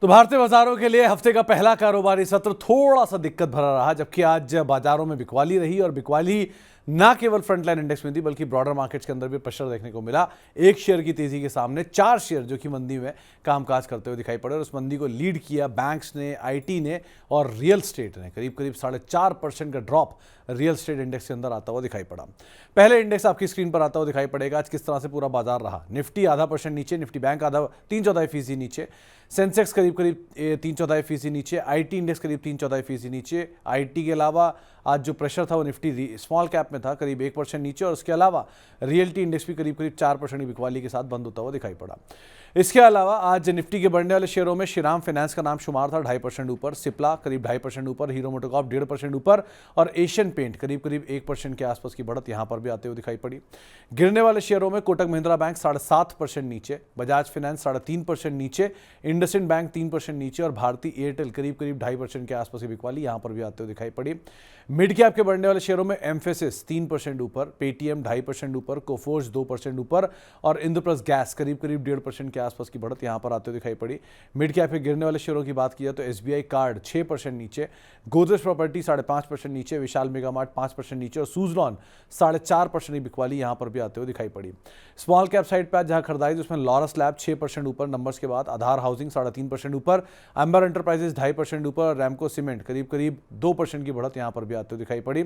तो भारतीय बाजारों के लिए हफ्ते का पहला कारोबारी सत्र थोड़ा सा दिक्कत भरा रहा, जबकि आज बाजारों में बिकवाली रही और बिकवाली ना केवल फ्रंटलाइन इंडेक्स में थी बल्कि ब्रॉडर मार्केट्स के अंदर भी प्रेशर देखने को मिला। एक शेयर की तेजी के सामने चार शेयर जो कि मंदी में कामकाज करते हुए दिखाई पड़े और उस मंदी को लीड किया बैंक्स ने, आईटी ने और रियल स्टेट ने। करीब करीब 4.5% का ड्रॉप रियल स्टेट इंडेक्स के अंदर आता हुआ दिखाई पड़ा। पहले इंडेक्स आपकी स्क्रीन पर आता हुआ दिखाई पड़ेगा आज किस तरह से पूरा बाजार रहा। निफ्टी आधा % नीचे, निफ्टी बैंक आधा 3/4% नीचे, सेंसेक्स करीब करीब 3/4% नीचे, आईटी इंडेक्स करीब 3/4% नीचे। आईटी के अलावा आज जो प्रेशर था वो निफ्टी स्मॉल कैप में था, करीब 1% नीचे, और उसके अलावा रियल्टी इंडेक्स भी करीब करीब 4% की बिकवाली के साथ बंद होता हुआ दिखाई पड़ा। इसके अलावा आज निफ्टी के बढ़ने वाले शेयरों में श्रीराम फाइनेंस का नाम शुमार था 2.5% ऊपर, सिप्ला करीब 2.5% ऊपर, हीरो मोटोकॉर्प 1.5% ऊपर और एशियन पेंट करीब करीब 1% के आसपास की बढ़त यहां पर भी आते हुए दिखाई पड़ी। गिरने वाले शेयरों में कोटक महिंद्रा बैंक 7.5% नीचे, बजाज फाइनेंस 3.5% नीचे, इंडसइंड बैंक 3% नीचे और भारती एयरटेल करीब करीब 2.5% के आसपास की बिकवाली यहां पर भी आते हुए दिखाई पड़ी। मिड कैप के बढ़ने वाले शेयरों में एम्फेसिस 3% ऊपर, पेटीएम 2.5% ऊपर, कोफोर्ज 2% ऊपर और इंद्रप्रस्थ गैस करीब करीब 1.5% के आसपास की बढ़त यहां पर आते हुए दिखाई पड़ी। मिड कैप के गिरने वाले शेयरों की बात किया तो एसबीआई कार्ड 6% नीचे, गोदरेज प्रॉपर्टी 5.5% नीचे, विशाल मेगा मार्ट 5% नीचे और सुजलॉन 4.5% की बिकवाली यहां पर भी आते हुए दिखाई पड़ी। स्मॉल कैप साइड पर आज जहां खरीदारी उसमें लॉरस लैब 6% ऊपर नंबर्स के बाद, आधार हाउसिंग 3.5% ऊपर, अंबर एंटरप्राइजेस 2.5% ऊपर और रैमको सीमेंट करीब करीब 2% की बढ़त यहां पर भी आते हुए दिखाई पड़ी।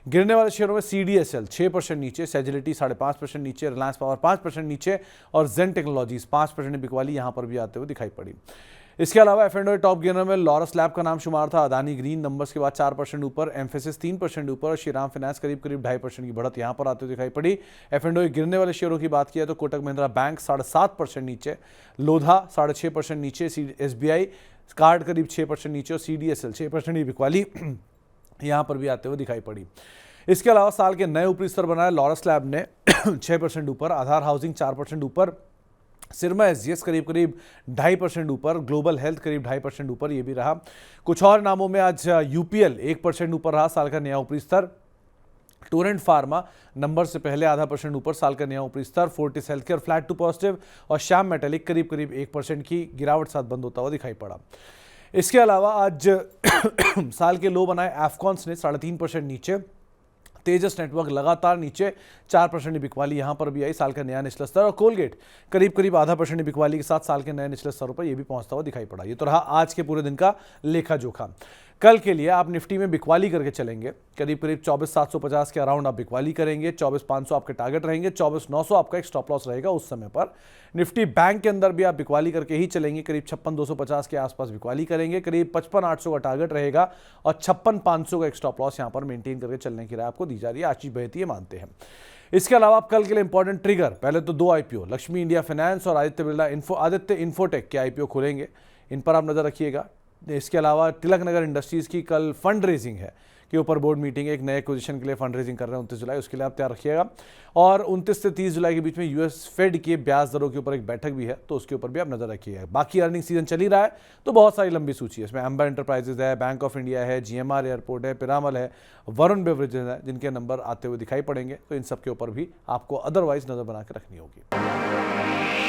गिरने वाले शेयरों में सीडीएसएल 6% नीचे, सेजिलिटी 5.5% नीचे, रिलायंस पावर 5% नीचे और जेन टेक्नोलॉजीज 5% की बिकवाली यहां पर भी आते हुए दिखाई पड़ी। इसके अलावा एफ&ओ टॉप गेनर में लॉरस लैब का नाम शुमार था, अदानी ग्रीन नंबर्स के बाद 4% ऊपर, एम्फेसिस 3% ऊपर और श्रीराम फाइनेंस करीब करीब 2.5% की बढ़त यहां पर आते हुए दिखाई पड़ी। एफ&ओ गिरने वाले शेयरों की बात किया तो कोटक महिंद्रा बैंक 7.5% नीचे, लोधा 6.5% नीचे, एसबीआई कार्ड करीब 6% नीचे और सीडीएसएल 6% की बिकवाली यहां पर भी आते हुए दिखाई पड़ी। इसके अलावा साल के नए ऊपरी स्तर बनाए लॉरस लैब ने 6% ऊपर, आधार हाउसिंग 4% ऊपर, सिरमा एसजीएस करीब करीब 2.5% ऊपर, ग्लोबल हेल्थ करीब 2.5% ऊपर ये भी रहा। कुछ और नामों में आज यूपीएल 1% ऊपर रहा, साल का नया ऊपरी स्तर। टोरेंट फार्मा नंबर से पहले 0.5% ऊपर, साल का नया ऊपरी स्तर। Fortis healthcare flat to positive और श्याम मेटालिक करीब करीब 1% की गिरावट साथ बंद होता हुआ दिखाई पड़ा। इसके अलावा आज साल के लो बनाए एफकॉन्स ने 3.5% नीचे, तेजस नेटवर्क लगातार नीचे 4% की बिकवाली यहां पर भी आई, साल का नया निचला स्तर। और कोलगेट करीब करीब 0.5% की बिकवाली के साथ साल के नए निचले स्तरों पर यह भी पहुंचता हुआ दिखाई पड़ा। ये तो रहा आज के पूरे दिन का लेखा जोखा। कल के लिए आप निफ्टी में बिकवाली करके चलेंगे, करीब करीब 24,750 के अराउंड आप बिकवाली करेंगे, 24,500 आपके टारगेट रहेंगे, 24,900 आपका एक स्टॉप लॉस रहेगा उस समय पर। निफ्टी बैंक के अंदर भी आप बिकवाली करके ही चलेंगे, करीब 56,250 के आसपास बिकवाली करेंगे, करीब 55,800 का टारगेट रहेगा और 56,500 का एक स्टॉप लॉस यहां पर मेंटेन करके चलने की राय आपको दी जा रही है। आशीष बहती है मानते हैं। इसके अलावा आप कल के लिए इंपॉर्टेंट ट्रिगर, पहले तो 2 आईपीओ लक्ष्मी इंडिया फाइनेंस और आदित्य इन्फोटेक के आईपीओ खुलेंगे, इन पर आप नजर रखिएगा। इसके अलावा तिलक नगर इंडस्ट्रीज की कल फंड रेजिंग है के ऊपर बोर्ड मीटिंग है, एक नए एक्विजिशन के लिए फंड रेजिंग कर रहे हैं 29 जुलाई, उसके लिए आप तैयार रखिएगा। और 29 से 30 जुलाई के बीच में यूएस फेड की ब्याज दरों के ऊपर एक बैठक भी है, तो उसके ऊपर भी आप नजर रखिएगा। बाकी अर्निंग सीजन चल ही रहा है तो बहुत सारी लंबी सूची है, इसमें अंबर एंटरप्राइजेज है, बैंक ऑफ इंडिया है, जीएमआर एयरपोर्ट है, पिरामल है, वरुण बेवरेजेज है, जिनके नंबर आते हुए दिखाई पड़ेंगे, तो इन सब के ऊपर भी आपको अदरवाइज नजर बना के रखनी होगी।